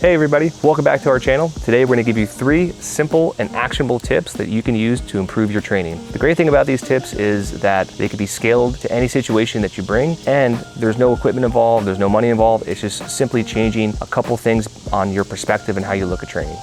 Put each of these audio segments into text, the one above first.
Hey everybody, welcome back to our channel. Today we're going to give you 3 simple and actionable tips that you can use to improve your training. The great thing about these tips is that they can be scaled to any situation that you bring, and there's no equipment involved, there's no money involved. It's just simply changing a couple things on your perspective and how you look at training.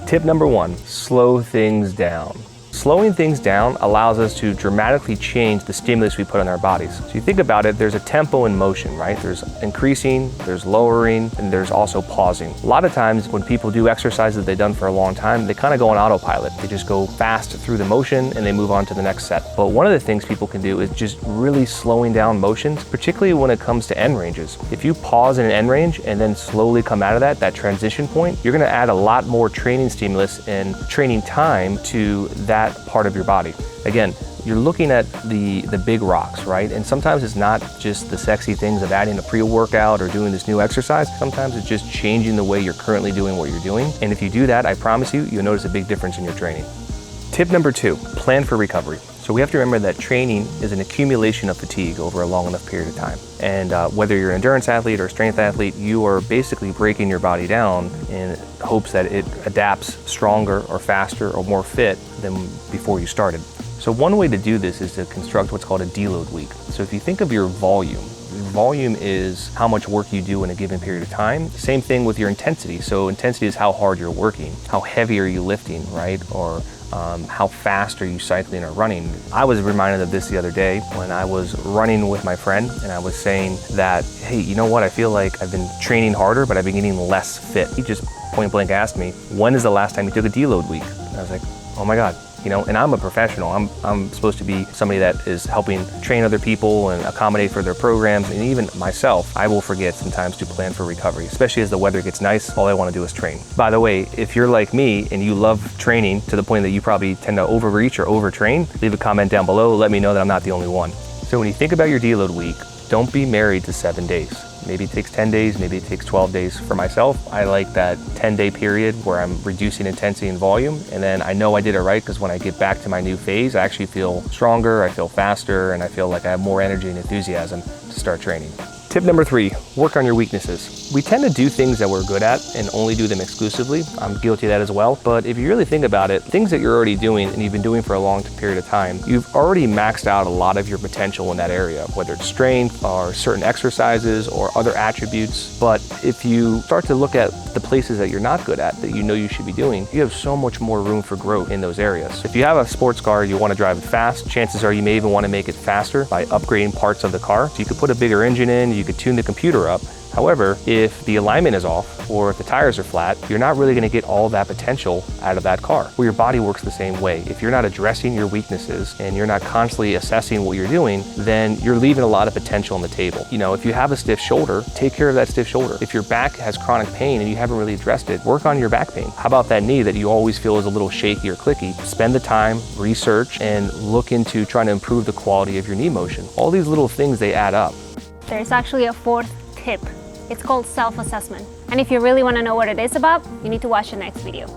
Tip number 1, slow things down. Slowing things down allows us to dramatically change the stimulus we put on our bodies. So you think about it, there's a tempo in motion, right? There's increasing, there's lowering, and there's also pausing. A lot of times when people do exercises they've done for a long time, they kind of go on autopilot. They just go fast through the motion and they move on to the next set. But one of the things people can do is just really slowing down motions, particularly when it comes to end ranges. If you pause in an end range and then slowly come out of that transition point, you're gonna add a lot more training stimulus and training time to that part of your body. Again, you're looking at the big rocks, right? And sometimes it's not just the sexy things of adding a pre-workout or doing this new exercise. Sometimes it's just changing the way you're currently doing what you're doing. And if you do that, I promise you, you'll notice a big difference in your training. Tip number 2, plan for recovery. So we have to remember that training is an accumulation of fatigue over a long enough period of time. And whether you're an endurance athlete or a strength athlete, you are basically breaking your body down in hopes that it adapts stronger or faster or more fit than before you started. So one way to do this is to construct what's called a deload week. So if you think of your volume is how much work you do in a given period of time. Same thing with your intensity. So intensity is how hard you're working, how heavy are you lifting, right? Or how fast are you cycling or running? I was reminded of this the other day when I was running with my friend, and I was saying that, hey, you know what? I feel like I've been training harder, but I've been getting less fit. He just point blank asked me, when is the last time you took a deload week? And I was like, oh my God. You know, and I'm a professional. I'm supposed to be somebody that is helping train other people and accommodate for their programs. And even myself, I will forget sometimes to plan for recovery, especially as the weather gets nice. All I want to do is train. By the way, if you're like me and you love training to the point that you probably tend to overreach or overtrain, leave a comment down below. Let me know that I'm not the only one. So when you think about your deload week, don't be married to 7 days. Maybe it takes 10 days, maybe it takes 12 days. For myself, I like that 10-day period where I'm reducing intensity and volume, and then I know I did it right because when I get back to my new phase, I actually feel stronger, I feel faster, and I feel like I have more energy and enthusiasm to start training. Tip number 3, work on your weaknesses. We tend to do things that we're good at and only do them exclusively. I'm guilty of that as well. But if you really think about it, things that you're already doing and you've been doing for a long period of time, you've already maxed out a lot of your potential in that area, whether it's strength or certain exercises or other attributes. But if you start to look at the places that you're not good at, that you know you should be doing, you have so much more room for growth in those areas. If you have a sports car, you want to drive it fast, chances are you may even want to make it faster by upgrading parts of the car. So you could put a bigger engine in, you could tune the computer up. However, if the alignment is off or if the tires are flat, you're not really going to get all that potential out of that car. Well, your body works the same way. If you're not addressing your weaknesses and you're not constantly assessing what you're doing, then you're leaving a lot of potential on the table. You know, if you have a stiff shoulder, take care of that stiff shoulder. If your back has chronic pain and you haven't really addressed it, work on your back pain. How about that knee that you always feel is a little shaky or clicky? Spend the time, research, and look into trying to improve the quality of your knee motion. All these little things, they add up. There's actually a 4th tip. It's called self-assessment. And if you really want to know what it is about, you need to watch the next video.